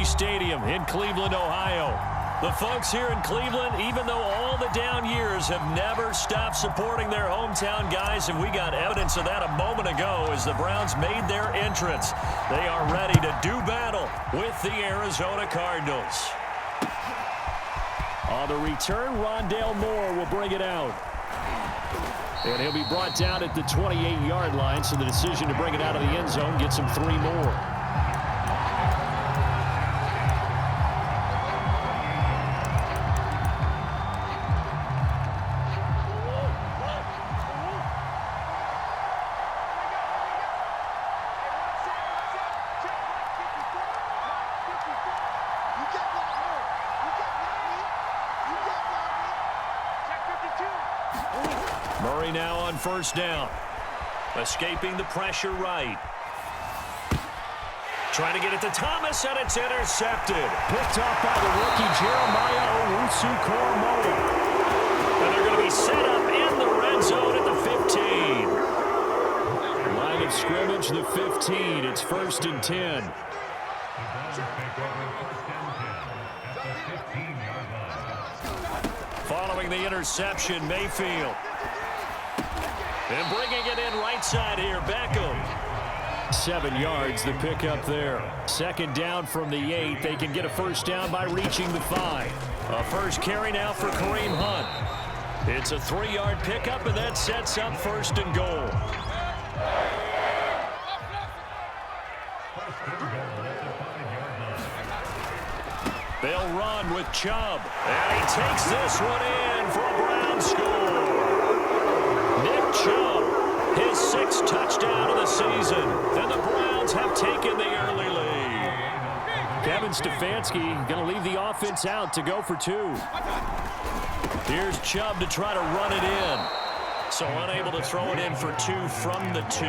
Stadium in Cleveland, Ohio. The folks here in Cleveland, even though all the down years, have never stopped supporting their hometown guys, and we got evidence of that a moment ago as the Browns made their entrance. They are ready to do battle with the Arizona Cardinals. On the return, Rondale Moore will bring it out. And he'll be brought down at the 28-yard line, so the decision to bring it out of the end zone gets him 3 more. Murray now on first down. Escaping the pressure right. Trying to get it to Thomas, and it's intercepted. Picked off by the rookie Jeremiah Owusu-Koramoah. And they're going to be set up in the red zone at the 15. Line of scrimmage, the 15. It's 1st and 10. Following the interception, Mayfield. And bringing it in right side here, Beckham. 7 yards, the pickup there. 2nd down from the 8. They can get a first down by reaching the 5. A first carry now for Kareem Hunt. It's a 3-yard pickup, and that sets up 1st and goal. They'll run with Chubb. And he takes this one in for a Brown score. Nick Chubb, his 6th touchdown of the season. And the Browns have taken the early lead. Kevin Stefanski going to leave the offense out to go for 2. Here's Chubb to try to run it in. So unable to throw it in for 2 from the 2.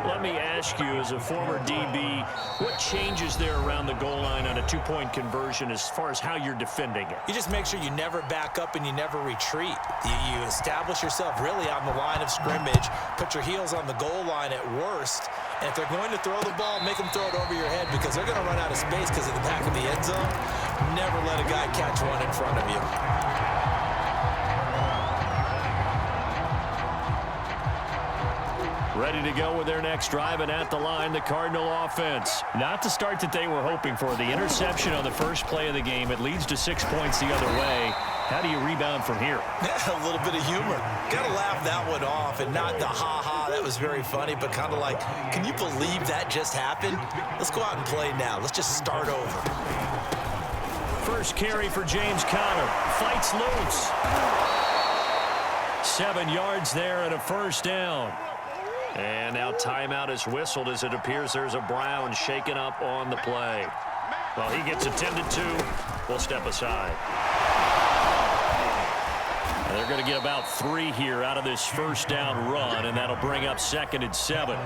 Let me ask you, as a former DB, what changes there around the goal line on a 2-point conversion as far as how you're defending it? You just make sure you never back up and you never retreat. You establish yourself really on the line of scrimmage, put your heels on the goal line at worst, and if they're going to throw the ball, make them throw it over your head because they're going to run out of space because of the back of the end zone. Never let a guy catch one in front of you. Ready to go with their next drive, and at the line, the Cardinal offense. Not the start that they were hoping for. The interception on the first play of the game. It leads to 6 points the other way. How do you rebound from here? A little bit of humor. Got to laugh that one off, and not the ha-ha. That was very funny, but kind of like, can you believe that just happened? Let's go out and play now. Let's just start over. First carry for James Conner. Fights loose. 7 yards there and a first down. And now timeout is whistled as it appears there's a Brown shaken up on the play. Well, he gets attended to. We'll step aside. And they're going to get about 3 here out of this first down run, and that'll bring up 2nd and 7.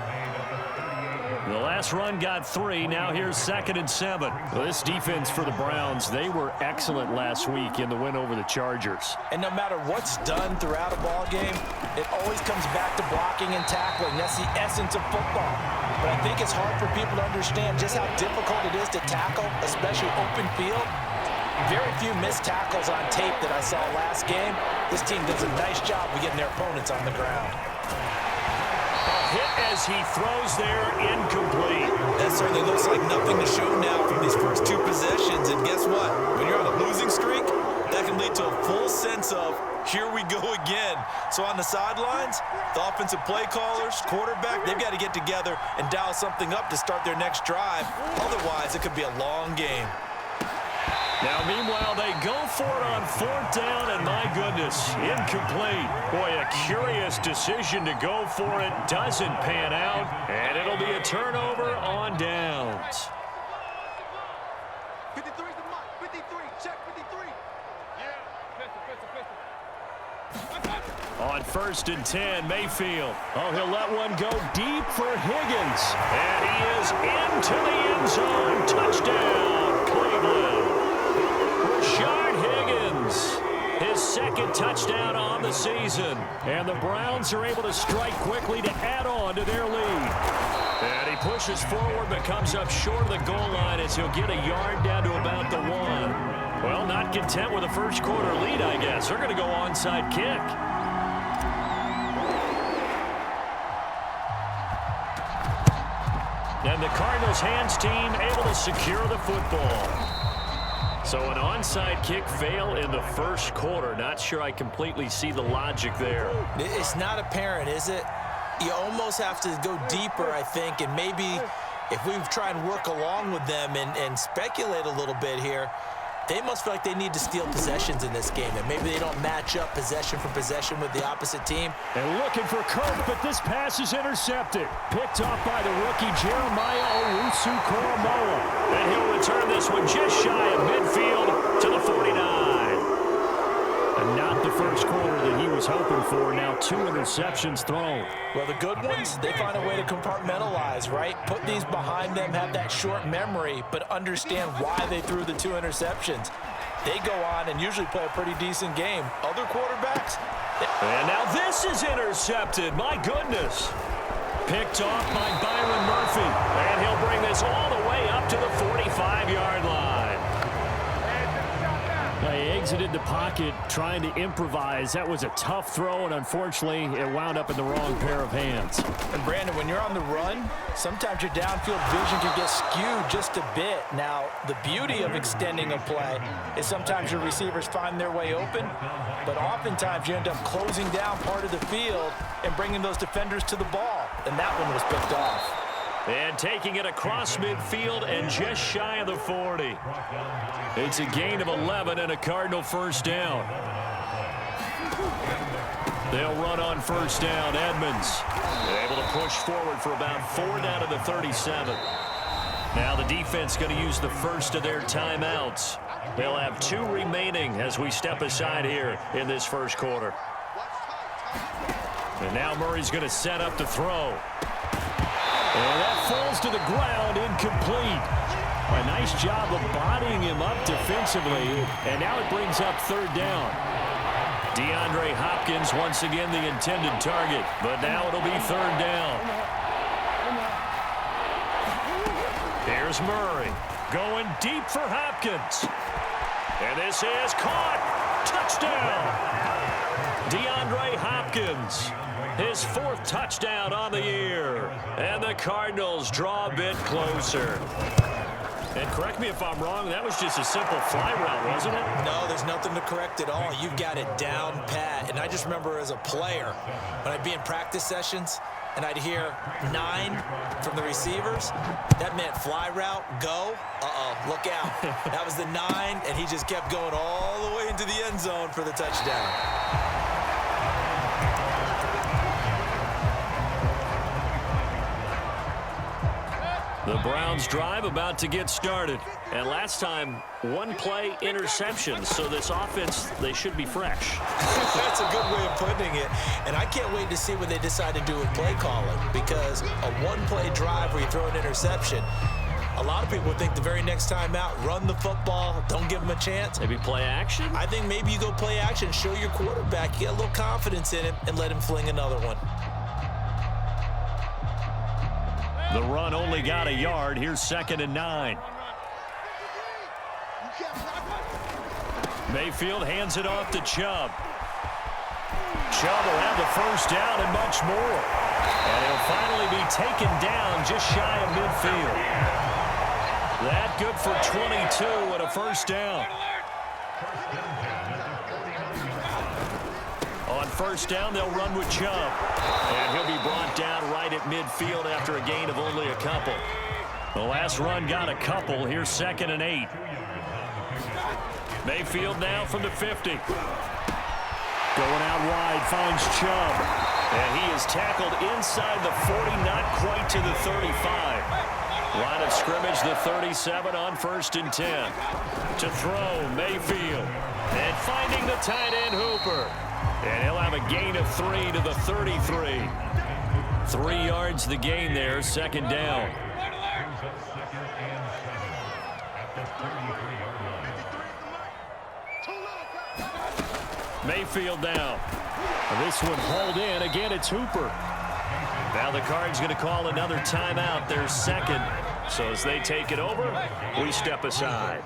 The last run got 3. Now here's 2nd and 7. Well, this defense for the Browns, they were excellent last week in the win over the Chargers. And no matter what's done throughout a ball game, it always comes back to blocking and tackling. That's the essence of football. But I think it's hard for people to understand just how difficult it is to tackle, especially open field. Very few missed tackles on tape that I saw last game. This team does a nice job of getting their opponents on the ground. Hit as he throws there, incomplete. That certainly looks like nothing to show now from these first 2 possessions. And guess what? When you're on a losing streak, that can lead to a full sense of, here we go again. So on the sidelines, the offensive play callers, quarterback, they've got to get together and dial something up to start their next drive. Otherwise, it could be a long game. Now, meanwhile, they go for it on 4th down, and my goodness, incomplete. Boy, a curious decision to go for it. Doesn't pan out, and it'll be a turnover on downs. 53 is the mark. 53. Check 53. Yeah. On 1st and 10, Mayfield. Oh, he'll let one go deep for Higgins. And he is into the end zone. Touchdown, Cleveland. Rashard Higgins, his 2nd touchdown on the season. And the Browns are able to strike quickly to add on to their lead. And he pushes forward but comes up short of the goal line as he'll get a yard down to about the 1. Well, not content with a first quarter lead, I guess. They're going to go onside kick. And the Cardinals hands team able to secure the football. So an onside kick fail in the first quarter. Not sure I completely see the logic there. It's not apparent, is it? You almost have to go deeper, I think, and maybe if we try and work along with them and speculate a little bit here, they must feel like they need to steal possessions in this game, and maybe they don't match up possession for possession with the opposite team. And looking for Kirk, but this pass is intercepted. Picked off by the rookie Jeremiah Owusu-Koramoah. And he'll return this one just shy of midfield to the 49. And not the first quarter that he was hoping for. Now 2 interceptions thrown. Well, the good ones, they find a way to compartmentalize, right? Put these behind them, have that short memory, but understand why they threw the 2 interceptions. They go on and usually play a pretty decent game. Other quarterbacks... And now this is intercepted. My goodness. Picked off by Byron Murphy. And he'll bring this all the way up to the 45-yard line. He exited the pocket trying to improvise. That was a tough throw, and unfortunately, it wound up in the wrong pair of hands. And Brandon, when you're on the run, sometimes your downfield vision can get skewed just a bit. Now, the beauty of extending a play is sometimes your receivers find their way open, but oftentimes you end up closing down part of the field and bringing those defenders to the ball, and that one was picked off. And taking it across midfield and just shy of the 40. It's a gain of 11 and a Cardinal first down. They'll run on first down. Edmonds able to push forward for about 4 down to the 37. Now the defense going to use the first of their timeouts. They'll have 2 remaining as we step aside here in this first quarter. And now Murray's going to set up to throw. And that falls to the ground, incomplete. A nice job of bodying him up defensively, and now it brings up 3rd down. DeAndre Hopkins once again the intended target, but now it'll be 3rd down. Here's Murray going deep for Hopkins. And this is caught. Touchdown. DeAndre Hopkins. His 4th touchdown on the year. And the Cardinals draw a bit closer. And correct me if I'm wrong, that was just a simple fly route, wasn't it? No, there's nothing to correct at all. You've got it down pat. And I just remember as a player, when I'd be in practice sessions, and I'd hear 9 from the receivers, that meant fly route, go. Look out. That was the 9, and he just kept going all the way into the end zone for the touchdown. The Browns drive about to get started. And last time, 1 play interception. So this offense, they should be fresh. That's a good way of putting it. And I can't wait to see what they decide to do with play calling. Because a 1-play drive where you throw an interception, a lot of people would think the very next time out, run the football, don't give him a chance. Maybe play action? I think maybe you go play action, show your quarterback, you get a little confidence in him, and let him fling another one. The run only got a yard. Here's 2nd and 9. Mayfield hands it off to Chubb. Chubb will have the first down and much more. And he'll finally be taken down just shy of midfield. That good for 22 and a first down. On first down, they'll run with Chubb. And he'll be brought down right at midfield after a gain of only a couple. The last run got a couple. Here's 2nd and 8. Mayfield now from the 50. Going out wide, finds Chubb. And he is tackled inside the 40, not quite to the 35. Line of scrimmage, the 37 on 1st and 10. To throw, Mayfield. And finding the tight end, Hooper. And he'll have a gain of 3 to the 33. 3 yards the gain there, 2nd down. Mayfield down. This one hauled in. Again, it's Hooper. Now the Cards going to call another timeout, their second. So as they take it over, we step aside.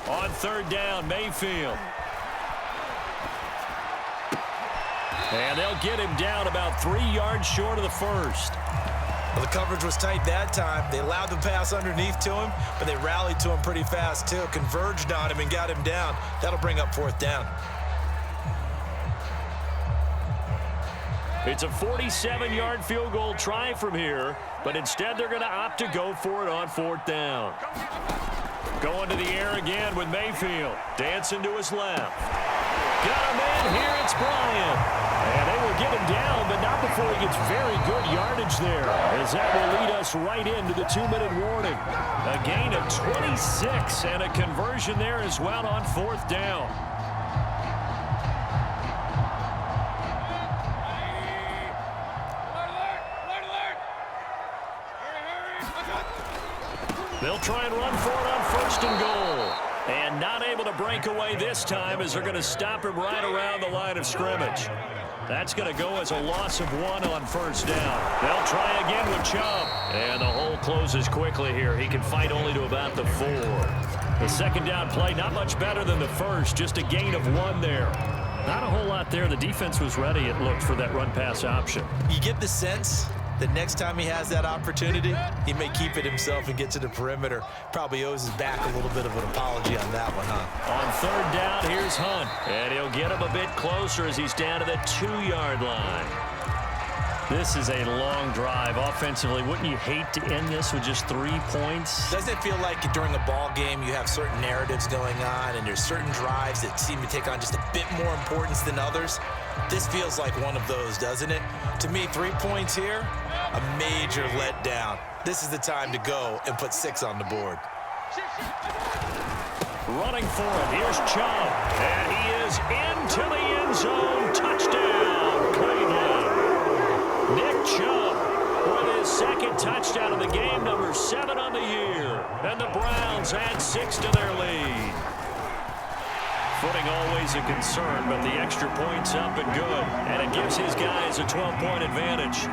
On third down, Mayfield. And they'll get him down about 3 yards short of the first. Well, the coverage was tight that time. They allowed the pass underneath to him, but they rallied to him pretty fast, too. Converged on him and got him down. That'll bring up fourth down. It's a 47-yard field goal try from here, but instead they're going to opt to go for it on fourth down. Going to the air again with Mayfield. Dancing to his left. Got him in. Here it's Bryant. And they will get him down, but not before he gets very good yardage there, as that will lead us right into the 2-minute warning. A gain of 26 and a conversion there as well on fourth down. They'll try and run for it on first and goal. And not able to break away this time as they're going to stop him right around the line of scrimmage. That's going to go as a loss of 1 on first down. They'll try again with Chubb. And the hole closes quickly here. He can fight only to about the 4. The second down play, not much better than the first. Just a gain of 1 there. Not a whole lot there. The defense was ready, it looked, for that run-pass option. You get the sense that next time he has that opportunity, he may keep it himself and get to the perimeter. Probably owes his back a little bit of an apology on that one, huh? On third down, here's Hunt. And he'll get him a bit closer as he's down to the 2-yard line. This is a long drive offensively. Wouldn't you hate to end this with just 3 points? Doesn't it feel like during a ball game you have certain narratives going on and there's certain drives that seem to take on just a bit more importance than others? This feels like one of those, doesn't it? To me, 3 points here, a major letdown. This is the time to go and put 6 on the board. Running for it, here's Chubb. And he is into the end zone. Touchdown, Cleveland. Nick Chubb with his second touchdown of the game, number 7 on the year. And the Browns add 6 to their lead. Footing always a concern, but the extra point's up and good. And it gives his guys a 12-point advantage.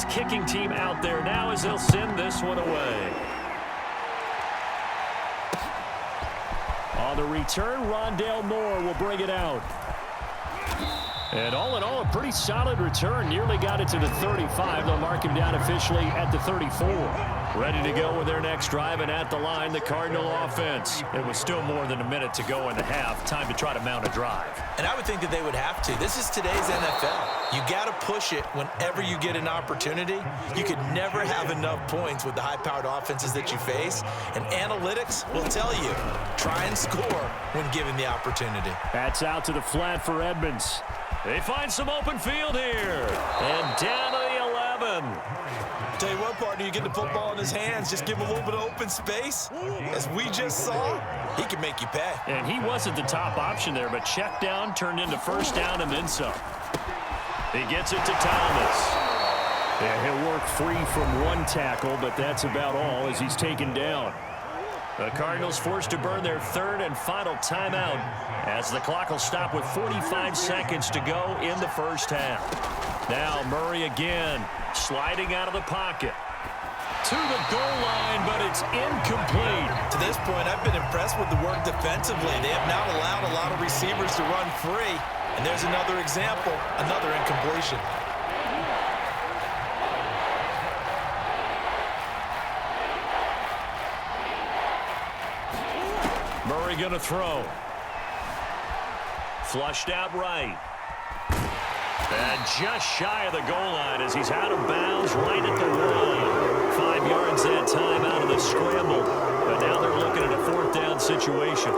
Kicking team out there now as they'll send this one away. On the return, Rondale Moore will bring it out. And all in all, a pretty solid return. Nearly got it to the 35. They'll mark him down officially at the 34. Ready to go with their next drive, and at the line, the Cardinal offense. It was still more than a minute to go in the half. Time to try to mount a drive. And I would think that they would have to. This is today's NFL. You got to push it whenever you get an opportunity. You could never have enough points with the high-powered offenses that you face. And analytics will tell you, try and score when given the opportunity. That's out to the flat for Edmonds. They find some open field here. And down to the 11. Tell you what, partner, you get the football in his hands, just give him a little bit of open space. As we just saw, he can make you pay. And he wasn't the top option there, but check down turned into first down and then some. He gets it to Thomas. Yeah, he'll work free from one tackle, but that's about all as he's taken down. The Cardinals forced to burn their third and final timeout as the clock will stop with 45 seconds to go in the first half. Now Murray again, sliding out of the pocket. To the goal line, but it's incomplete. To this point, I've been impressed with the work defensively. They have not allowed a lot of receivers to run free. And there's another example, another incompletion. Murray going to throw. Flushed out right. And just shy of the goal line as he's out of bounds right at the 1. 5 yards that time out of the scramble. But now they're looking at a 4th down situation.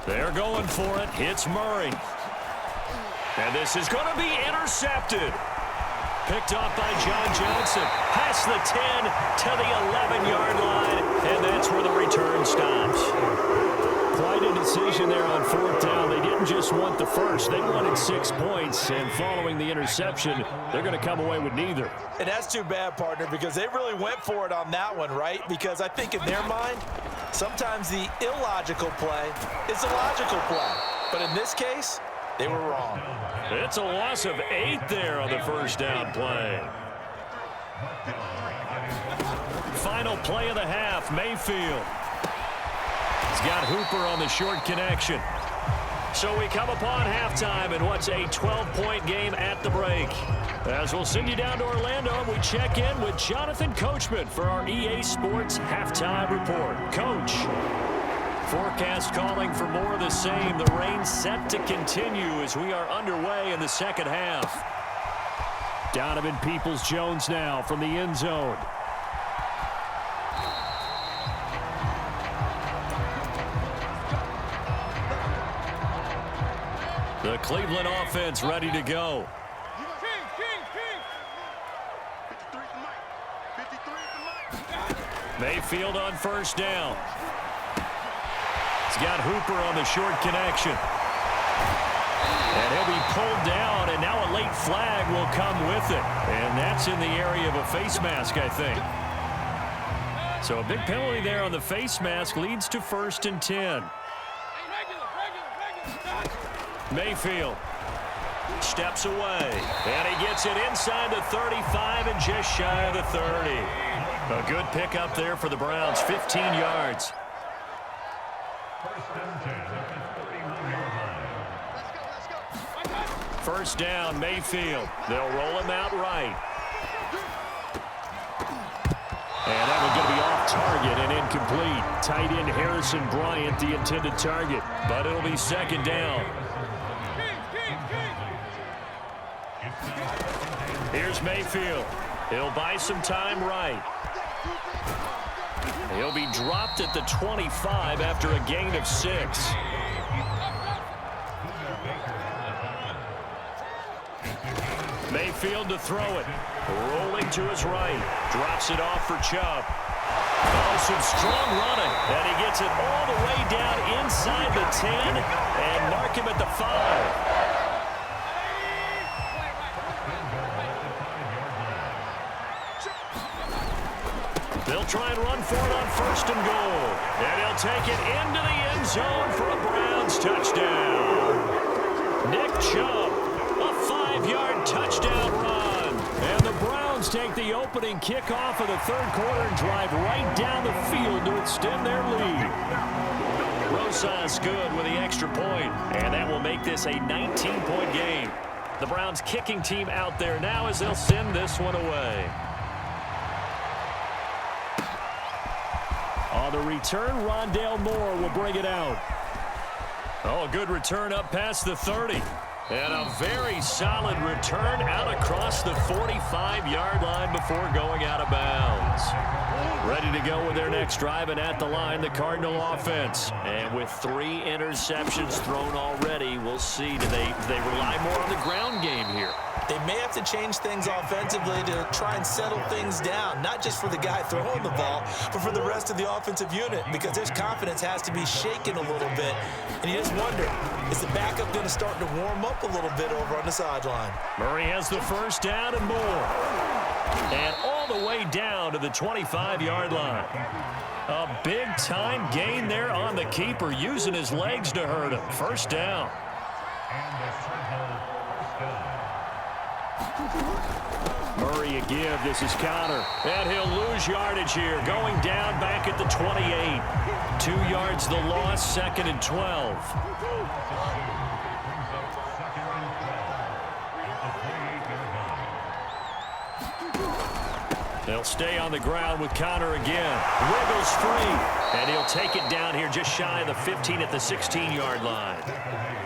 They're going for it. It's Murray. And this is going to be intercepted. Picked off by John Johnson. Past the 10 to the 11-yard line. And that's where the return stops. Quite a decision there on 4th down. They didn't just want the first. They wanted 6 points. And following the interception, they're going to come away with neither. And that's too bad, partner, because they really went for it on that one, right? Because I think in their mind, sometimes the illogical play is a logical play. But in this case, they were wrong. It's a loss of 8 there on the first down play. Final play of the half, Mayfield. He's got Hooper on the short connection. So we come upon halftime in what's a 12-point game at the break. As we'll send you down to Orlando, and we check in with Jonathan Coachman for our EA Sports Halftime Report. Coach, forecast calling for more of the same. The rain set to continue as we are underway in the second half. Donovan Peoples-Jones now from the end zone. The Cleveland offense ready to go. Mayfield on first down. He's got Hooper on the short connection. And he'll be pulled down, and now a late flag will come with it. And that's in the area of a face mask, I think. So a big penalty there on the face mask leads to 1st and 10. Mayfield steps away, and he gets it inside the 35 and just shy of the 30. A good pickup there for the Browns, 15 yards. First down, Mayfield. They'll roll him out right. And that one's going to be off target and incomplete. Tight end Harrison Bryant, the intended target, but it'll be 2nd down. Here's Mayfield. He'll buy some time right. He'll be dropped at the 25 after a gain of 6. Mayfield to throw it. Rolling to his right. Drops it off for Chubb. Oh, some strong running. And he gets it all the way down inside the 10 and mark him at the 5. They'll try and run for it on 1st and goal. And he'll take it into the end zone for a Browns touchdown. Nick Chubb, a 5-yard touchdown run. And the Browns take the opening kickoff of the 3rd quarter and drive right down the field to extend their lead. Rosas good with the extra point, and that will make this a 19-point game. The Browns kicking team out there now as they'll send this one away. On the return, Rondale Moore will bring it out. Oh, a good return up past the 30. And a very solid return out across the 45-yard line before going out of bounds. Ready to go with their next drive, and at the line, the Cardinal offense. And with 3 interceptions thrown already, we'll see. Do they rely more on the ground game here? They may have to change things offensively to try and settle things down, not just for the guy throwing the ball, but for the rest of the offensive unit, because their confidence has to be shaken a little bit. And you just wonder, is the backup going to start to warm up a little bit over on the sideline? Murray has the first down and more. And all the way down to the 25-yard line. A big-time gain there on the keeper, using his legs to hurt him. First down. Murray a give. This is Connor. And he'll lose yardage here. Going down back at the 28. 2 yards the loss, 2nd and 12. They'll stay on the ground with Connor again. Wiggles free. And he'll take it down here just shy of the 15 at the 16-yard line.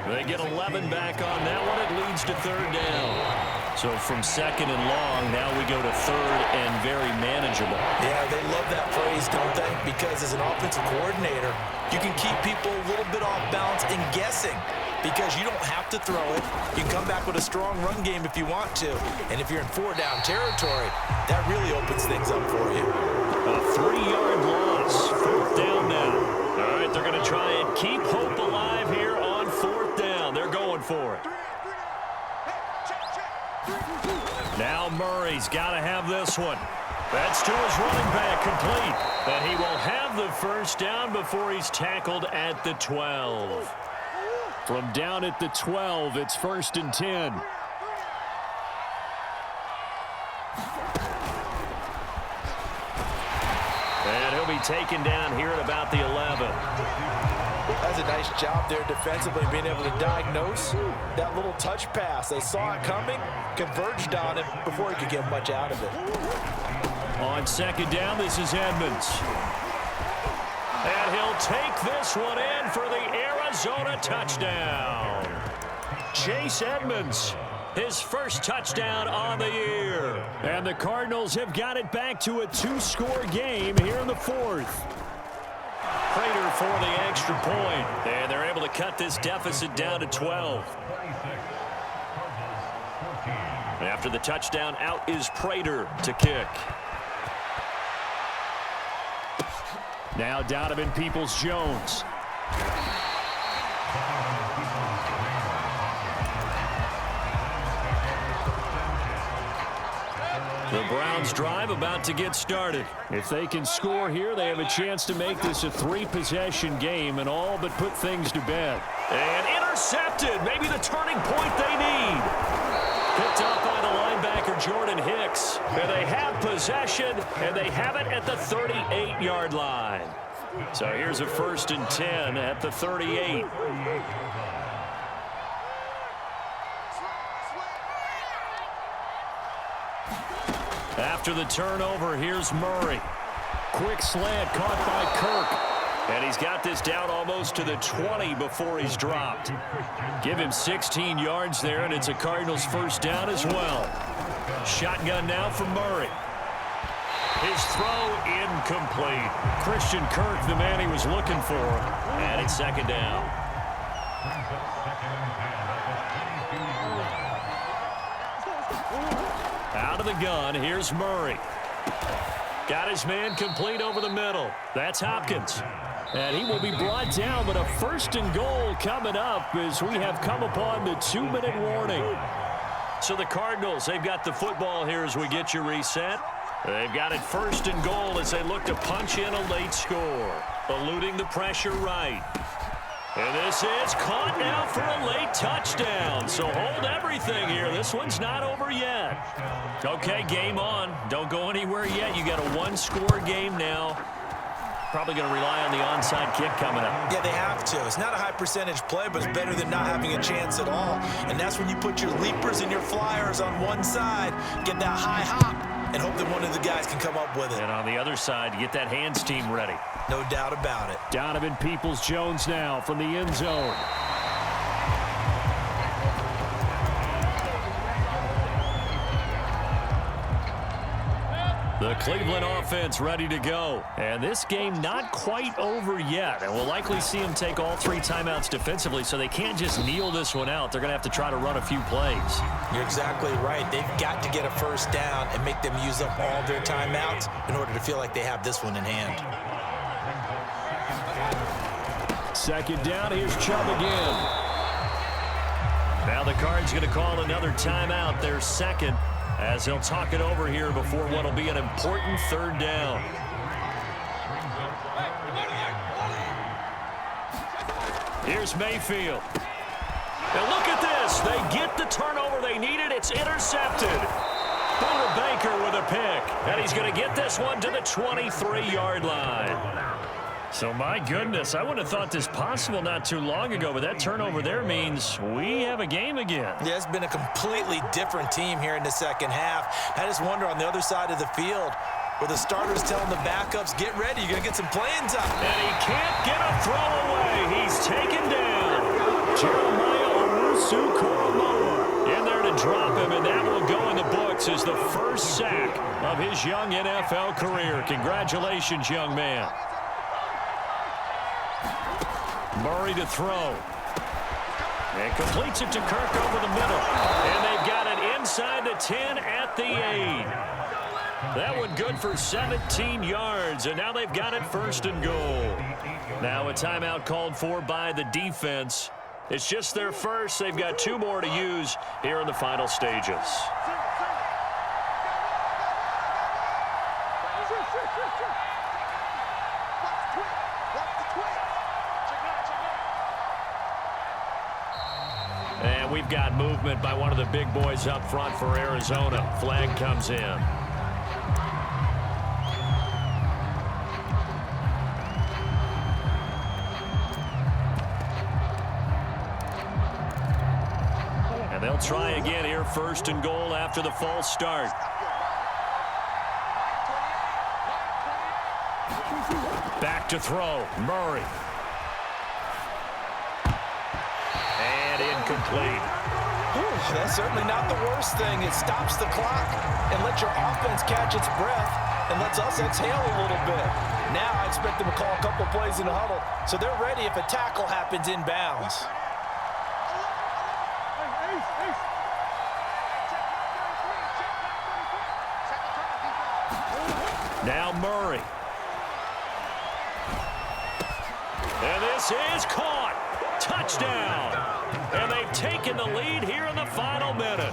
They get 11 back on that one. It leads to 3rd down. So from 2nd and long, now we go to 3rd and very manageable. Yeah, they love that phrase, don't they? Because as an offensive coordinator, you can keep people a little bit off balance and guessing because you don't have to throw it. You can come back with a strong run game if you want to. And if you're in 4-down territory, that really opens things up for you. A 3-yard loss. 4th down now. All right, they're going to try and keep hope alive here on 4th down. They're going for it. Now Murray's got to have this one. That's to his running back, complete. And he will have the 1st down before he's tackled at the 12. From down at the 12, it's 1st and 10. And he'll be taken down here at about the 11. That's a nice job there defensively, being able to diagnose that little touch pass. They saw it coming, converged on it before he could get much out of it. On 2nd down, this is Edmonds. And he'll take this one in for the Arizona touchdown. Chase Edmonds, his 1st touchdown on the year. And the Cardinals have got it back to a 2-score game here in the 4th. Prater for the extra point, and they're able to cut this deficit down to 12. After the touchdown, out is Prater to kick. Now Donovan Peoples-Jones. The Browns drive about to get started. If they can score here, they have a chance to make this a 3-possession game and all but put things to bed. And intercepted. Maybe the turning point they need. Picked up by the linebacker Jordan Hicks. And they have possession, and they have it at the 38-yard line. So here's a 1st and 10 at the 38. After the turnover, here's Murray. Quick slant caught by Kirk. And he's got this down almost to the 20 before he's dropped. Give him 16 yards there, and it's a Cardinals 1st down as well. Shotgun now for Murray. His throw incomplete. Christian Kirk, the man he was looking for, and it's 2nd down. Out of the gun, here's Murray. Got his man complete over the middle. That's Hopkins. And he will be brought down, but a 1st and goal coming up as we have come upon the 2-minute warning. So the Cardinals, they've got the football here as we get you reset. They've got it 1st and goal as they look to punch in a late score. Eluding the pressure right. And this is caught now for a late touchdown. So hold everything here. This one's not over yet. Okay, game on. Don't go anywhere yet. You got a 1-score game now. Probably going to rely on the onside kick coming up. Yeah, they have to. It's not a high percentage play, but it's better than not having a chance at all. And that's when you put your leapers and your flyers on one side, get that high hop, and hope that one of the guys can come up with it. And on the other side, get that hands team ready. No doubt about it. Donovan Peoples-Jones now from the end zone. The Cleveland offense ready to go. And this game not quite over yet. And we'll likely see them take all 3 timeouts defensively, so they can't just kneel this one out. They're going to have to try to run a few plays. You're exactly right. They've got to get a 1st down and make them use up all their timeouts in order to feel like they have this one in hand. 2nd down, here's Chubb again. Now the Cards going to call another timeout, their 2nd, as he'll talk it over here before what will be an important 3rd down. Here's Mayfield. And look at this. They get the turnover they needed. It's intercepted. Buddha Baker the pick. And he's going to get this one to the 23-yard line. So, my goodness, I would have thought this possible not too long ago, but that turnover there means we have a game again. Yeah, it's been a completely different team here in the second half. I just wonder on the other side of the field, where the starters telling the backups, get ready, you're going to get some playing time. And he can't get a throw away. He's taken down. Jeremiah Owusu-Koramoah in there to drop him, and that will go in the books as the first sack of his young NFL career. Congratulations, young man. Murray to throw. And completes it to Kirk over the middle. And they've got it inside the 10 at the 8. That one good for 17 yards, and now they've got it first and goal. Now a timeout called for by the defense. It's just their first. They've got 2 more to use here in the final stages. And we've got movement by one of the big boys up front for Arizona. Flag comes in. And they'll try again here, first and goal after the false start. Back to throw, Murray. And incomplete. That's certainly not the worst thing. It stops the clock and lets your offense catch its breath and lets us exhale a little bit. Now I expect them to call a couple plays in the huddle, so they're ready if a tackle happens inbounds. Now Murray. And this is caught. Touchdown. And they've taken the lead here in the final minute.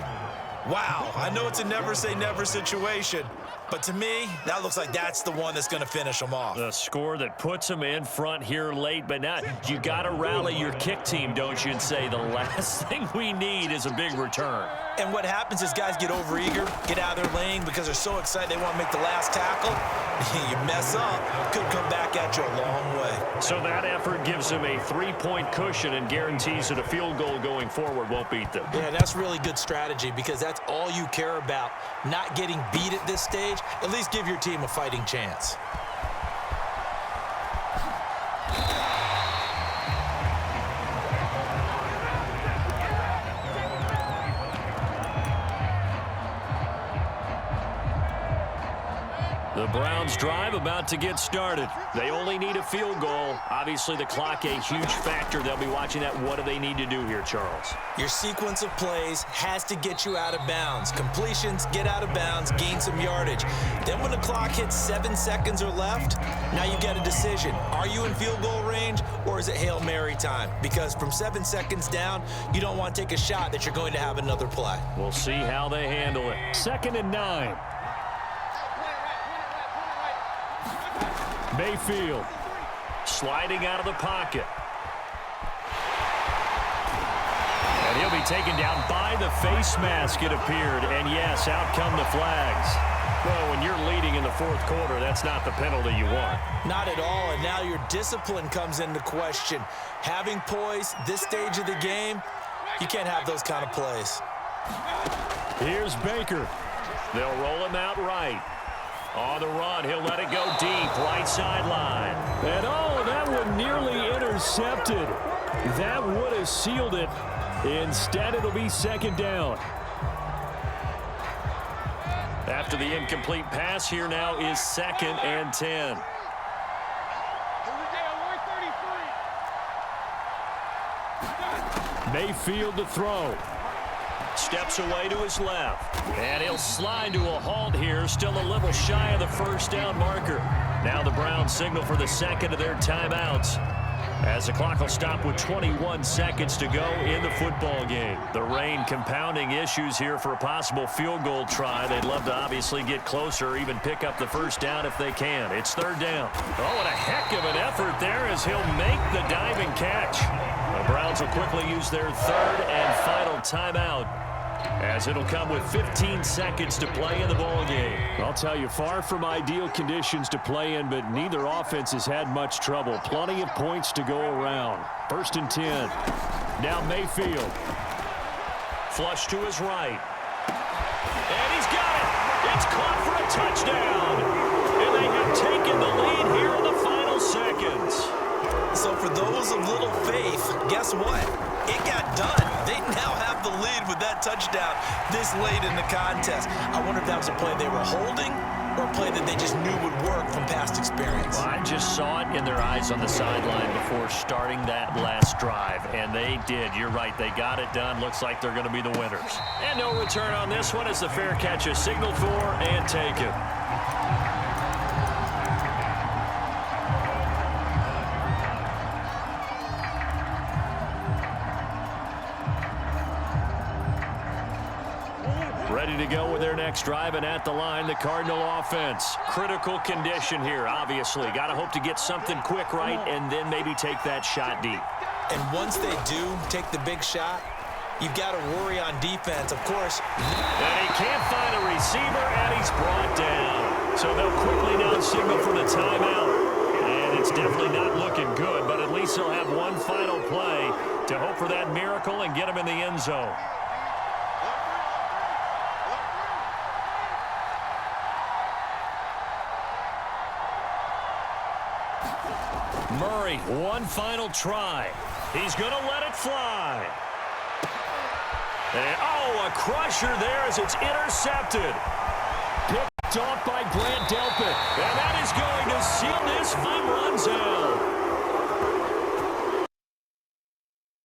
Wow, I know it's a never-say-never situation, but to me, that looks like that's the one that's going to finish them off. The score that puts them in front here late, but now you got to rally your kick team, don't you, and say the last thing we need is a big return. And what happens is guys get overeager, get out of their lane because they're so excited they want to make the last tackle. You mess up, could come back at you a long way. So that effort gives them a 3-point cushion and guarantees that a field goal going forward won't beat them. Yeah, that's really good strategy because that's all you care about, not getting beat at this stage. At least give your team a fighting chance. The Browns drive about to get started. They only need a field goal. Obviously, the clock a huge factor. They'll be watching that. What do they need to do here, Charles? Your sequence of plays has to get you out of bounds. Completions, get out of bounds, gain some yardage. Then when the clock hits 7 seconds or left, now you get a decision. Are you in field goal range or is it Hail Mary time? Because from 7 seconds down, you don't want to take a shot that you're going to have another play. We'll see how they handle it. 2nd and 9. Mayfield sliding out of the pocket. And he'll be taken down by the face mask, it appeared. And yes, out come the flags. Well, when you're leading in the 4th quarter, that's not the penalty you want. Not at all, and now your discipline comes into question. Having poise this stage of the game, you can't have those kind of plays. Here's Baker. They'll roll him out right. On the run, he'll let it go deep, right sideline. And oh, that one nearly intercepted. That would have sealed it. Instead, it'll be 2nd down. After the incomplete pass, here now is 2nd and 10. Mayfield to throw. Steps away to his left. And he'll slide to a halt here. Still a little shy of the 1st down marker. Now the Browns signal for the 2nd of their timeouts, as the clock will stop with 21 seconds to go in the football game. The rain compounding issues here for a possible field goal try. They'd love to obviously get closer or even pick up the 1st down if they can. It's 3rd down. Oh, and a heck of an effort there as he'll make the diving catch. The Browns will quickly use their 3rd and final timeout as it'll come with 15 seconds to play in the ball game. I'll tell you, far from ideal conditions to play in, but neither offense has had much trouble. Plenty of points to go around. 1st and 10. Now Mayfield. Flush to his right. And he's got it. It's caught for a touchdown. And they have taken the lead here in the final seconds. So for those of little faith, guess what? It got done. They now have the lead with that touchdown this late in the contest. I wonder if that was a play they were holding or a play that they just knew would work from past experience. Well, I just saw it in their eyes on the sideline before starting that last drive, and they did. You're right. They got it done. Looks like they're going to be the winners. And no return on this one as the fair catch is signaled for and taken. Ready to go with their next drive, and at the line, the Cardinal offense. Critical condition here, obviously. Got to hope to get something quick right and then maybe take that shot deep. And once they do take the big shot, you've got to worry on defense, of course. And he can't find a receiver, and he's brought down. So they'll quickly now signal for the timeout. And it's definitely not looking good, but at least they'll have one final play to hope for that miracle and get him in the end zone. Murray, one final try. He's going to let it fly. And, oh, a crusher there as it's intercepted. Picked off by Grant Delpit. And that is going to seal this. Fun runs out.